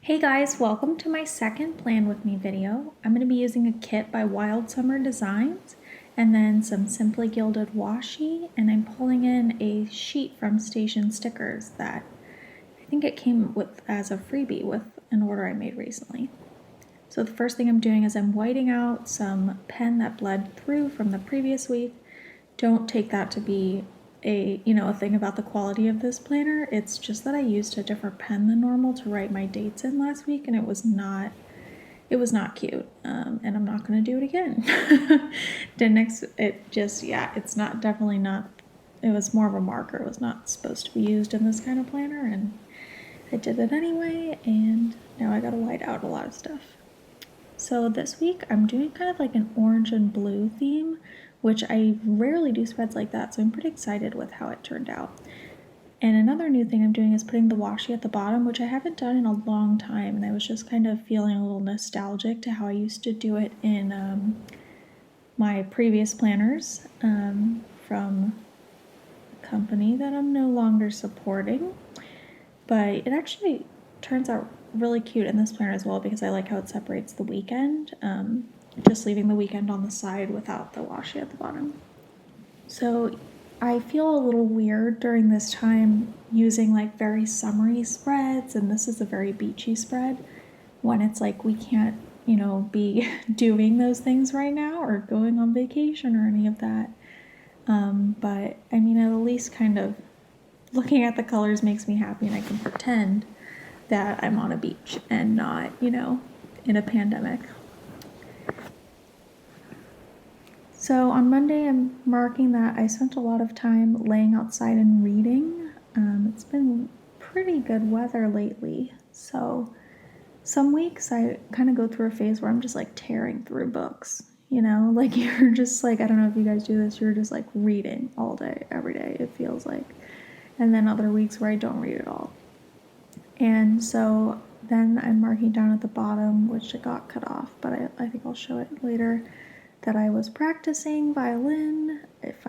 Hey guys, welcome to my second Plan With Me video. I'm going to be using a kit by Wild Summer Designs and then some Simply Gilded Washi, and I'm pulling in a sheet from Station Stickers that I think it came with as a freebie with an order I made recently. So the first thing I'm doing is I'm whiting out some pen that bled through from the previous week. Don't take that to be a thing about the quality of this planner. It's just that I used a different pen than normal to write my dates in last week, and it was not cute, and I'm not going to do it again. It's not definitely not. It was more of a marker. It was not supposed to be used in this kind of planner, and I did it anyway, and now I gotta white out a lot of stuff. So this week I'm doing kind of like an orange and blue theme, which I rarely do spreads like that, so I'm pretty excited with how it turned out. And another new thing I'm doing is putting the washi at the bottom, which I haven't done in a long time, and I was just kind of feeling a little nostalgic to how I used to do it in my previous planners from a company that I'm no longer supporting. But it actually turns out really cute in this planner as well because I like how it separates the weekend, just leaving the weekend on the side without the washi at the bottom. So I feel a little weird during this time using like very summery spreads, and this is a very beachy spread, when it's like we can't, be doing those things right now or going on vacation or any of that. But I mean, at least kind of looking at the colors makes me happy, and I can pretend that I'm on a beach and not, in a pandemic. So on Monday, I'm marking that I spent a lot of time laying outside and reading. It's been pretty good weather lately, so some weeks I kind of go through a phase where I'm just like tearing through books, like you're just like, I don't know if you guys do this, you're just like reading all day, every day, it feels like. And then other weeks where I don't read at all. And so then I'm marking down at the bottom, which it got cut off, but I think I'll show it later, that I was practicing violin. If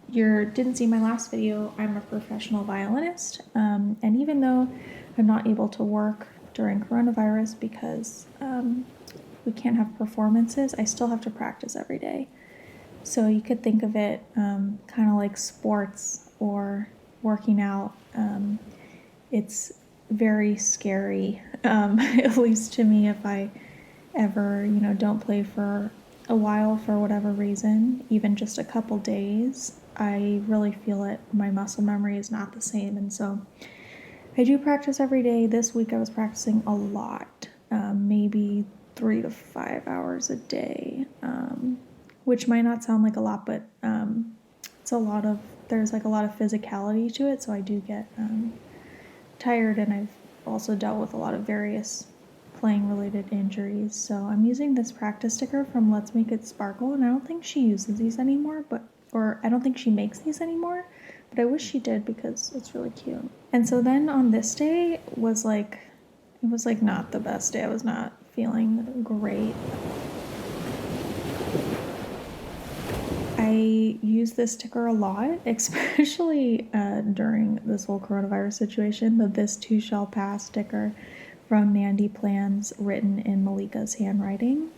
you didn't see my last video, I'm a professional violinist, and even though I'm not able to work during coronavirus because we can't have performances, I still have to practice every day. So you could think of it kind of like sports or working out. It's very scary, at least to me, if I ever, don't play for a while for whatever reason, even just a couple days. I really feel it. My muscle memory is not the same, and so I do practice every day. This week I was practicing a lot, maybe 3 to 5 hours a day, which might not sound like a lot, but it's a lot of, there's like a lot of physicality to it, so I do get tired, and I've also dealt with a lot of various playing related injuries. So I'm using this practice sticker from Let's Make It Sparkle, and I don't think she uses these anymore, or I don't think she makes these anymore, but I wish she did because it's really cute. And so then on this day it was like not the best day. I was not feeling great. I use this sticker a lot, especially during this whole coronavirus situation. The This Too Shall Pass sticker from Mandy Plans, written in Malika's handwriting.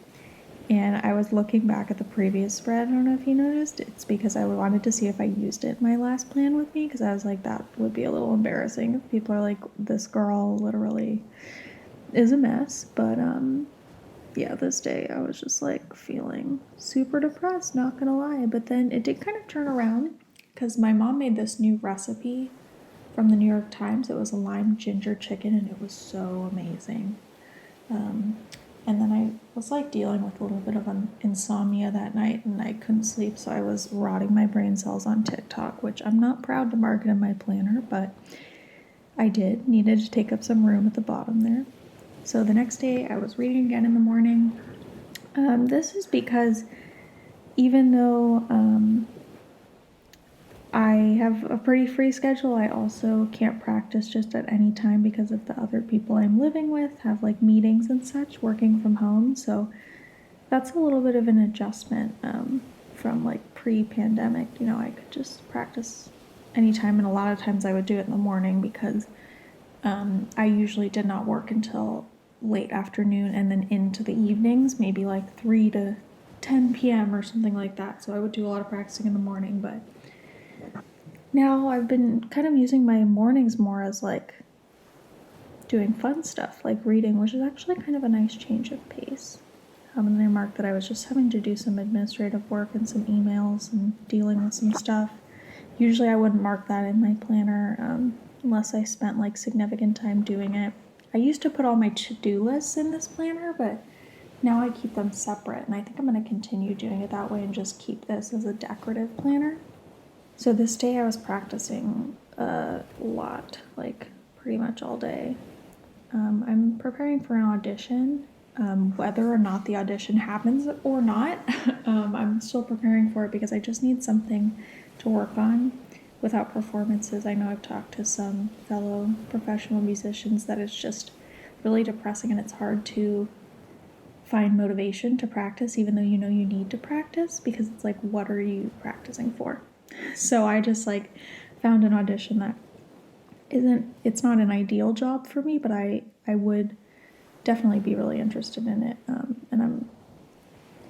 And I was looking back at the previous spread. I don't know if you noticed. It's because I wanted to see if I used it in my last Plan With Me, because I was like, that would be a little embarrassing if people are like, this girl literally is a mess. But yeah, this day I was just like feeling super depressed, not gonna lie. But then it did kind of turn around because my mom made this new recipe from the New York Times. It was a lime ginger chicken, and it was so amazing. And then I was like dealing with a little bit of an insomnia that night, and I couldn't sleep, so I was rotting my brain cells on TikTok, which I'm not proud to market in my planner, but I needed to take up some room at the bottom there. So the next day I was reading again in the morning. This is because even though I have a pretty free schedule, I also can't practice just at any time because of the other people I'm living with have like meetings and such working from home. So that's a little bit of an adjustment from like pre-pandemic. I could just practice anytime, and a lot of times I would do it in the morning because I usually did not work until late afternoon and then into the evenings, maybe like 3 to 10 p.m. or something like that. So I would do a lot of practicing in the morning, but now I've been kind of using my mornings more as like doing fun stuff like reading, which is actually kind of a nice change of pace. And then I marked that I was just having to do some administrative work and some emails and dealing with some stuff. Usually I wouldn't mark that in my planner unless I spent like significant time doing it. I used to put all my to-do lists in this planner, but now I keep them separate, and I think I'm going to continue doing it that way and just keep this as a decorative planner. So this day I was practicing a lot, like pretty much all day. I'm preparing for an audition. Whether or not the audition happens or not, I'm still preparing for it because I just need something to work on without performances. I know I've talked to some fellow professional musicians that it's just really depressing and it's hard to find motivation to practice even though you know you need to practice, because it's like, what are you practicing for? So I just like found an audition that it's not an ideal job for me, but I would definitely be really interested in it, and I'm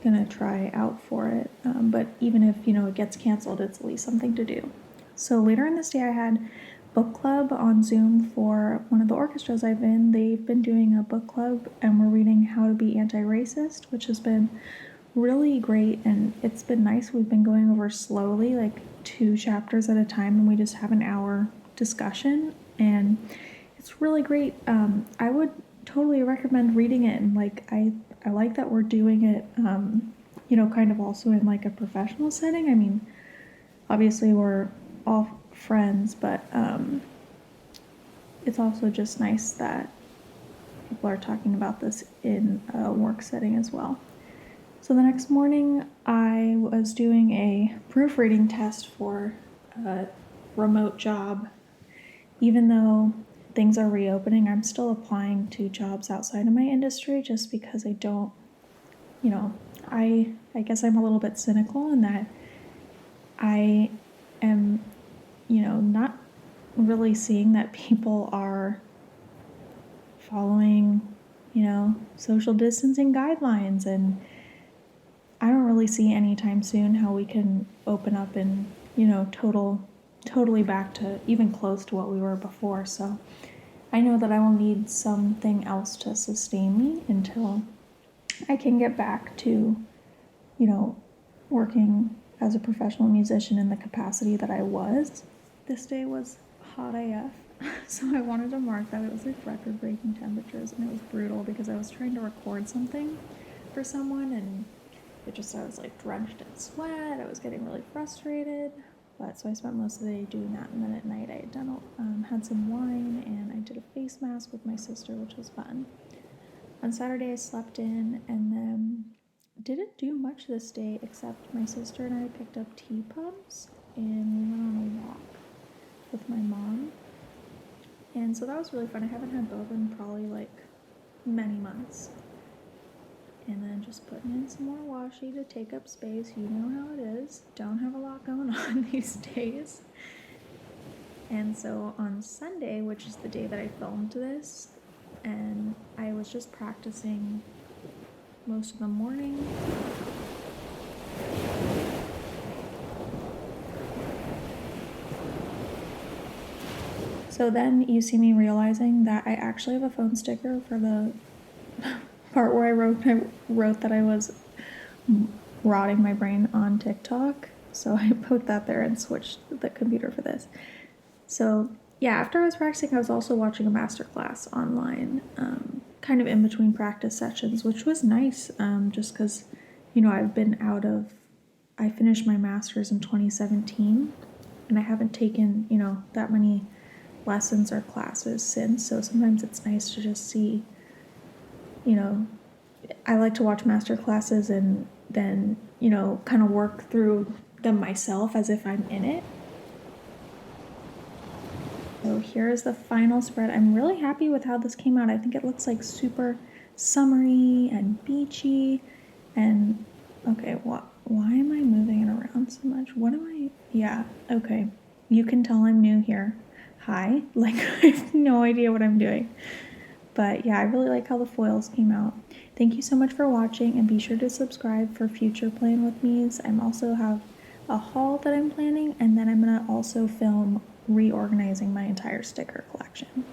gonna try out for it. But even if it gets canceled, it's at least something to do. So later in this day, I had book club on Zoom for one of the orchestras I've in. They've been doing a book club, and we're reading How to Be Anti-Racist, which has been really great, and it's been nice. We've been going over slowly, like 2 chapters at a time, and we just have an hour discussion, and it's really great. I would totally recommend reading it, and like I like that we're doing it kind of also in like a professional setting. I mean, obviously we're all friends, but it's also just nice that people are talking about this in a work setting as well. So the next morning I was doing a proofreading test for a remote job. Even though things are reopening, I'm still applying to jobs outside of my industry just because I don't, I guess I'm a little bit cynical in that I am, not really seeing that people are following, social distancing guidelines, and I don't really see anytime soon how we can open up and, totally back to even close to what we were before. So I know that I will need something else to sustain me until I can get back to, working as a professional musician in the capacity that I was. This day was hot AF, so I wanted to mark that. It was like record-breaking temperatures, and it was brutal because I was trying to record something for someone, and I was like drenched in sweat. I was getting really frustrated. But so I spent most of the day doing that, and then at night I had some wine, and I did a face mask with my sister, which was fun. On Saturday I slept in, and then didn't do much this day except my sister and I picked up tea pumps, and we went on a walk with my mom. And so that was really fun. I haven't had boba in probably like many months. And then just putting in some more washi to take up space. You know how it is. Don't have a lot going on these days. And so on Sunday, which is the day that I filmed this, and I was just practicing most of the morning. So then you see me realizing that I actually have a phone sticker for the part where I wrote that I was rotting my brain on TikTok. So I put that there and switched the computer for this. So yeah, after I was practicing, I was also watching a masterclass online, kind of in between practice sessions, which was nice, just because, I finished my master's in 2017, and I haven't taken, that many lessons or classes since. So sometimes it's nice to just see, I like to watch master classes and then, kind of work through them myself as if I'm in it. So here is the final spread. I'm really happy with how this came out. I think it looks like super summery and beachy. And okay, why am I moving it around so much? Yeah, okay. You can tell I'm new here. high. Like, I have no idea what I'm doing. But yeah, I really like how the foils came out. Thank you so much for watching, and be sure to subscribe for future plan with me's. I'm also have a haul that I'm planning, and then I'm gonna also film reorganizing my entire sticker collection.